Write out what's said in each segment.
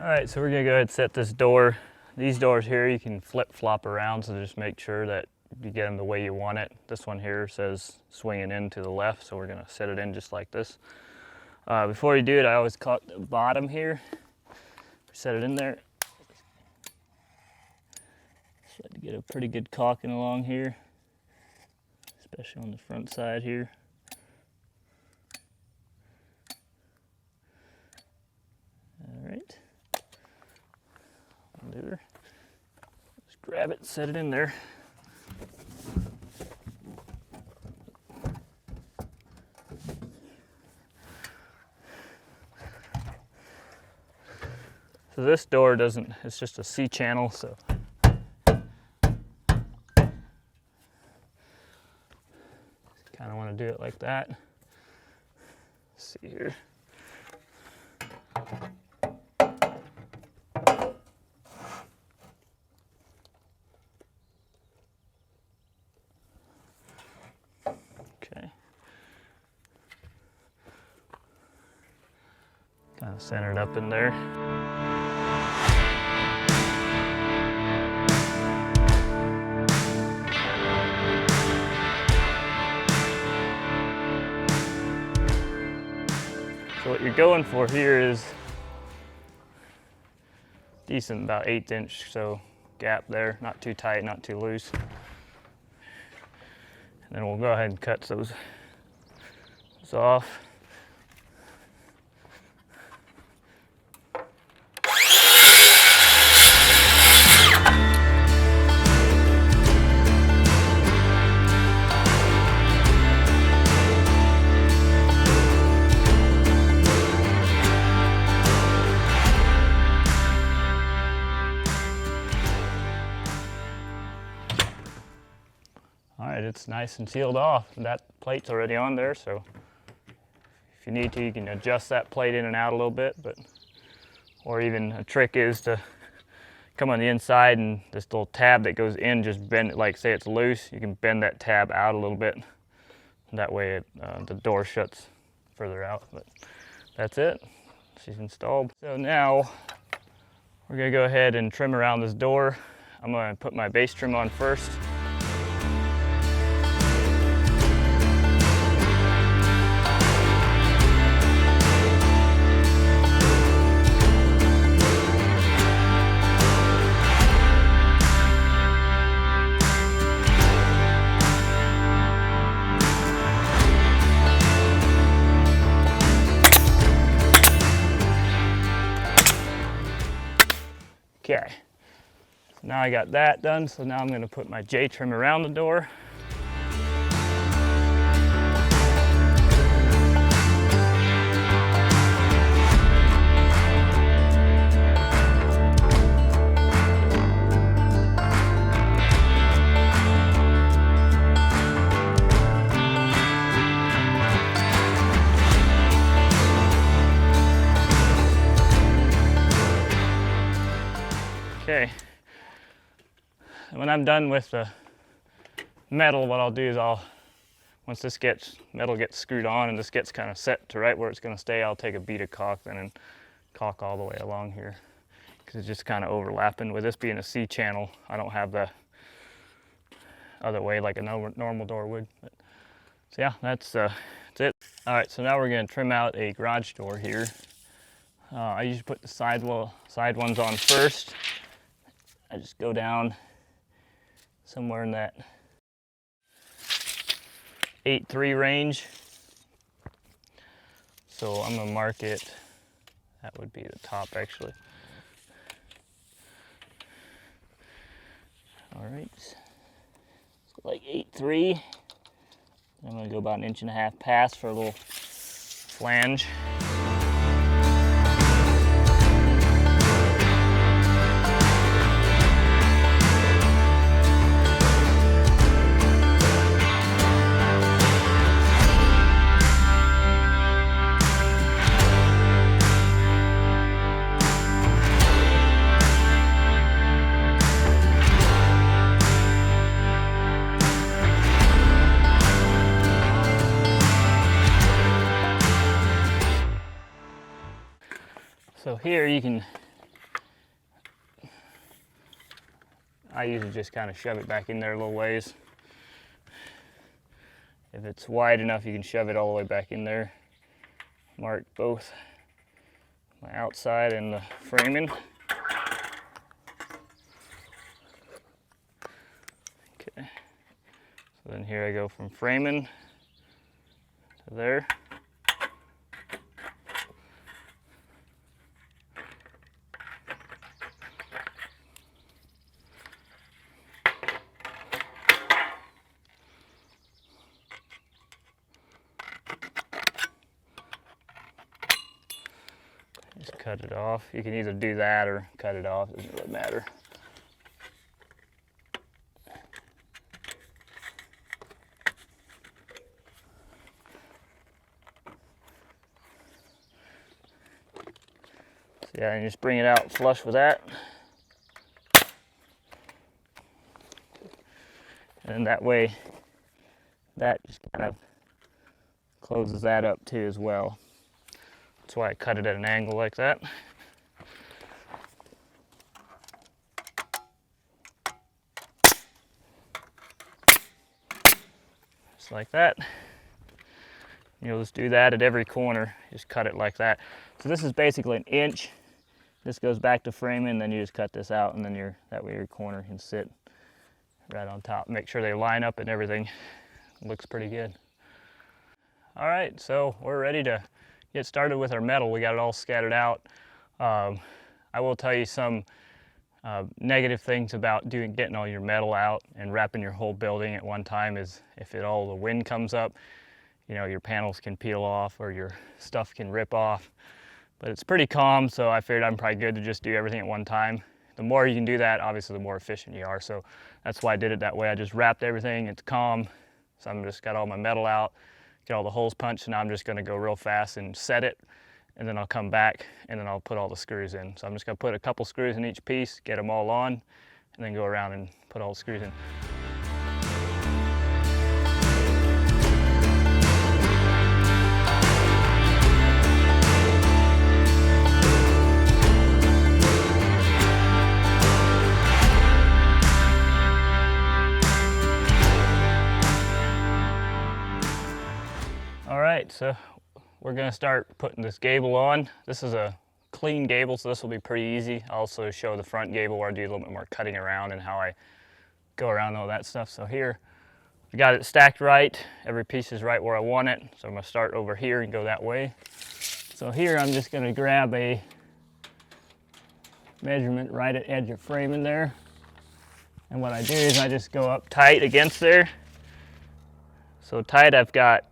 Alright, so we're going to go ahead and set this door. These doors here you can flip-flop around, so just make sure that you get them the way you want it. This one here says swinging in to the left, so we're going to set it in just like this. Before you do it, I always caulk the bottom here. Set it in there. Just like to get a pretty good caulking along here, especially on the front side here. Alright. Just grab it and set it in there. So this door doesn't, it's just a C channel, so kind of want to do it like that. Let's see here. Okay. Kind of centered up in there. So what you're going for here is decent, about 1/8 inch, so gap there, not too tight, not too loose. And then we'll go ahead and cut those off. Alright, it's nice and sealed off. That plate's already on there, so if you need to, you can adjust that plate in and out a little bit, or even a trick is to come on the inside and this little tab that goes in, just bend it, like say it's loose, you can bend that tab out a little bit. That way the door shuts further out, but that's it. She's installed. So now we're gonna go ahead and trim around this door. I'm gonna put my base trim on first. Okay, so now I got that done, so now I'm going to put my J trim around the door. Okay, and when I'm done with the metal, what I'll do is once this metal gets screwed on and this gets kind of set to right where it's going to stay, I'll take a bead of caulk then and caulk all the way along here, because it's just kind of overlapping. With this being a C channel, I don't have the other way like a normal door would. But, so yeah, that's it. All right, so now we're going to trim out a garage door here. I usually put the side ones on first. I just go down somewhere in that 8.3 range. So I'm gonna mark it, that would be the top actually. All right, so like 8.3. I'm gonna go about 1.5 inches past for a little flange. So here you can I usually just kind of shove it back in there a little ways. If it's wide enough, you can shove it all the way back in there. Mark both my outside and the framing. Okay, so then here I go from framing to there. Just cut it off. You can either do that or cut it off, it doesn't really matter. So yeah, and just bring it out flush with that. And that way, that just kind of closes that up too as well. That's why I cut it at an angle like that. Just like that. You'll just do that at every corner. Just cut it like that. So this is basically an inch. This goes back to framing, then you just cut this out, and then that way your corner can sit right on top. Make sure they line up and everything. Looks pretty good. All right, so we're ready to get started with our metal. We got it all scattered out. I will tell you some negative things about getting all your metal out and wrapping your whole building at one time is if all the wind comes up, you know, your panels can peel off or your stuff can rip off. But it's pretty calm, so I figured I'm probably good to just do everything at one time. The more you can do that, obviously the more efficient you are. So that's why I did it that way. I just wrapped everything, it's calm. So I'm just got all my metal out, get all the holes punched, and now I'm just gonna go real fast and set it, and then I'll come back and then I'll put all the screws in. So I'm just gonna put a couple screws in each piece, get them all on, and then go around and put all the screws in. All right, so we're gonna start putting this gable on. This is a clean gable, so this will be pretty easy. I'll also show the front gable where I do a little bit more cutting around and how I go around all that stuff. So here, I got it stacked right. Every piece is right where I want it. So I'm gonna start over here and go that way. So here I'm just gonna grab a measurement right at edge of framing there. And what I do is I just go up tight against there. So tight, I've got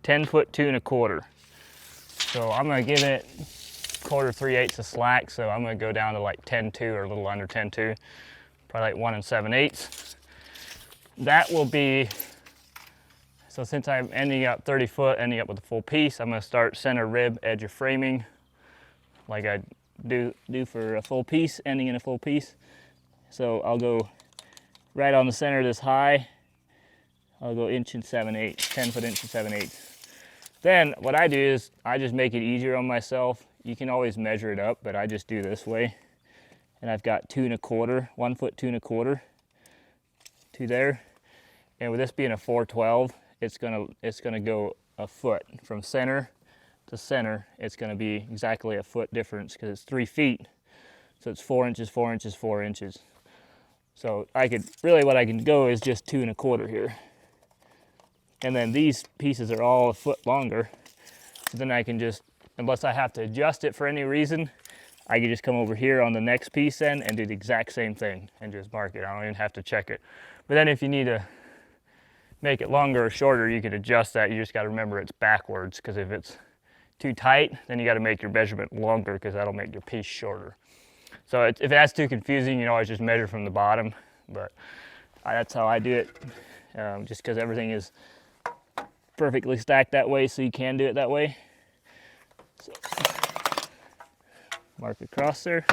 10 foot 2 1/4. So I'm gonna give it 1/4 3/8 of slack. So I'm gonna go down to like 10-2 or a little under 10-2, probably like 1 7/8. That will be, so since I'm ending up 30 foot, ending up with a full piece, I'm gonna start center rib edge of framing like I do for a full piece, ending in a full piece. So I'll go right on the center of this high. I'll go 1 7/8, 10 foot 1 7/8. Then what I do is I just make it easier on myself. You can always measure it up, but I just do this way. And I've got 2 1/4, 1 foot 2 1/4 to there. And with this being a 412, it's gonna go a foot from center to center. It's gonna be exactly a foot difference because it's 3 feet. So it's 4 inches, 4 inches, 4 inches. So what I can go is just 2 1/4 here. And then these pieces are all a foot longer. So then I can just, unless I have to adjust it for any reason, I can just come over here on the next piece then and do the exact same thing and just mark it. I don't even have to check it. But then if you need to make it longer or shorter, you can adjust that. You just got to remember it's backwards, because if it's too tight, then you got to make your measurement longer, because that'll make your piece shorter. So if that's too confusing, you know, always just measure from the bottom. But that's how I do it, just because everything is perfectly stacked that way, so you can do it that way. So mark across there.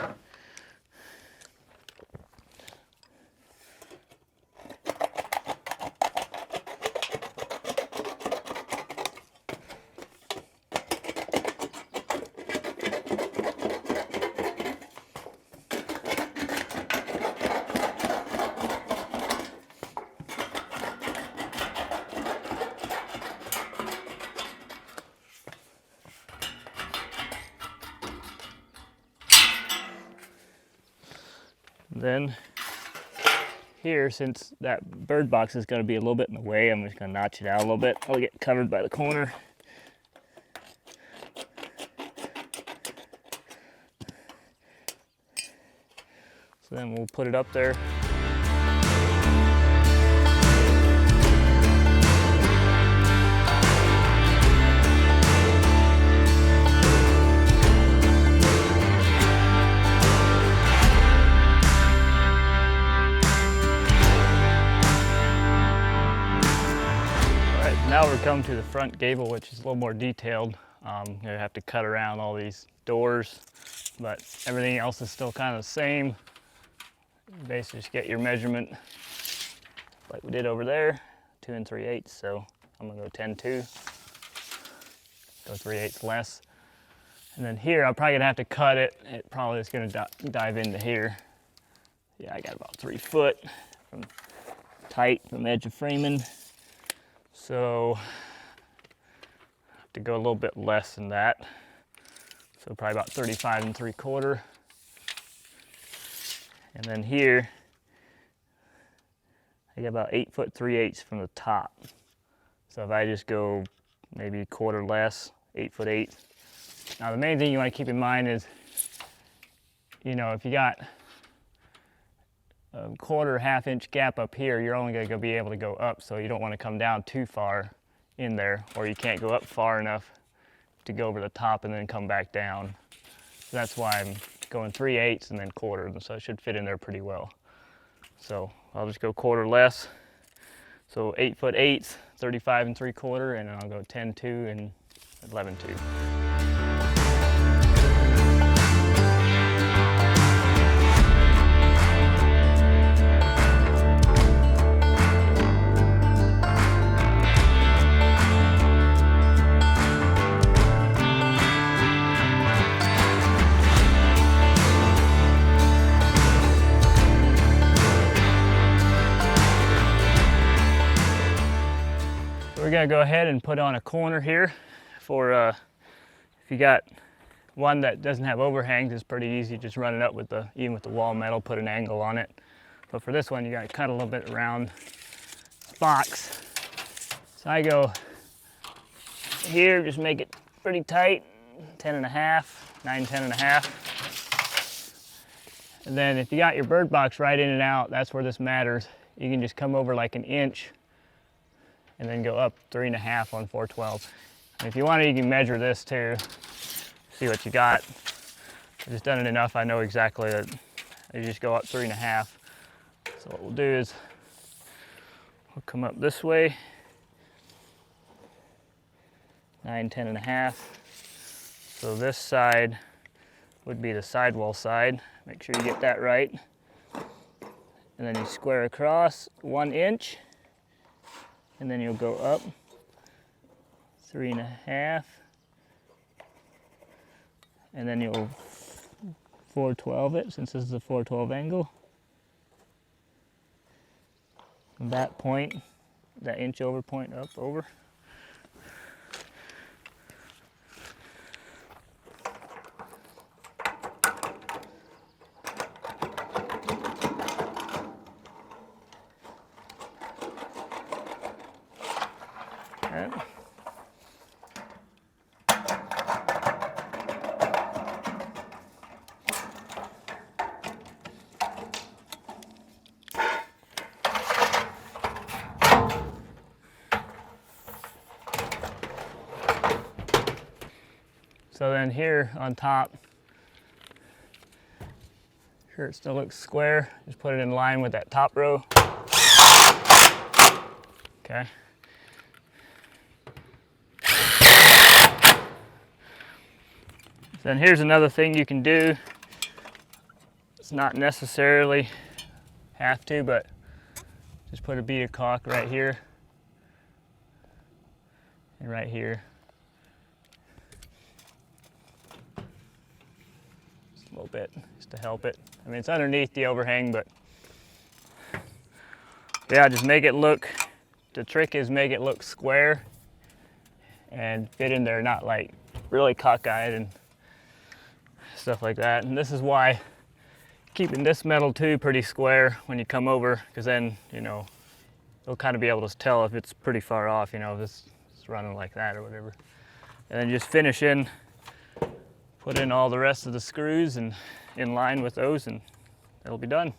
Then here, since that bird box is going to be a little bit in the way, I'm just going to notch it out a little bit. I'll get covered by the corner. So then we'll put it up there. Now we're coming to the front gable, which is a little more detailed. You have to cut around all these doors, but everything else is still kind of the same. Basically just get your measurement like we did over there, 2 3/8. So I'm gonna go 10-2, go 3/8 less. And then here, I'm probably gonna have to cut it. It probably is gonna dive into here. Yeah, I got about 3 foot from tight from edge of framing. So I have to go a little bit less than that. So probably about 35 3/4. And then here, I get about 8 3/8 from the top. So if I just go maybe a quarter less, 8 8. Now the main thing you want to keep in mind is, you know, if you got a quarter, half-inch gap up here, you're only going to be able to go up, so you don't want to come down too far in there, or you can't go up far enough to go over the top and then come back down. So that's why I'm going 3/8 and then quarter, so it should fit in there pretty well. So I'll just go quarter less. So 8 8, 35 3/4, and then I'll go 10-2 and 11-2. We're gonna go ahead and put on a corner here for if you got one that doesn't have overhangs, it's pretty easy. Just run it up with even with the wall metal, put an angle on it. But for this one, you gotta cut a little bit around the box. So I go here, just make it pretty tight, 10.5, 9, 10.5. And then if you got your bird box right in and out, that's where this matters. You can just come over like an inch and then go up 3.5 on 412. And if you want to, you can measure this too, see what you got. I've just done it enough, I know exactly that you just go up 3.5. So what we'll do is, we'll come up this way, 9, 10.5. So this side would be the sidewall side. Make sure you get that right. And then you square across 1 inch. And then you'll go up 3.5, and then you'll 412 it, since this is a 412 angle. From that point, that inch over point up over. So then here on top, sure it still looks square, just put it in line with that top row. Okay. Then here's another thing you can do. It's not necessarily have to, but just put a bead of caulk right here and right here. Just a little bit, just to help it. I mean, it's underneath the overhang, but yeah, just make it look, the trick is make it look square and fit in there, not like really cockeyed and stuff like that. And this is why keeping this metal too pretty square when you come over, because then, you know, you'll kind of be able to tell if it's pretty far off, you know, if it's running like that or whatever. And then just finish in, put in all the rest of the screws and in line with those, and it'll be done.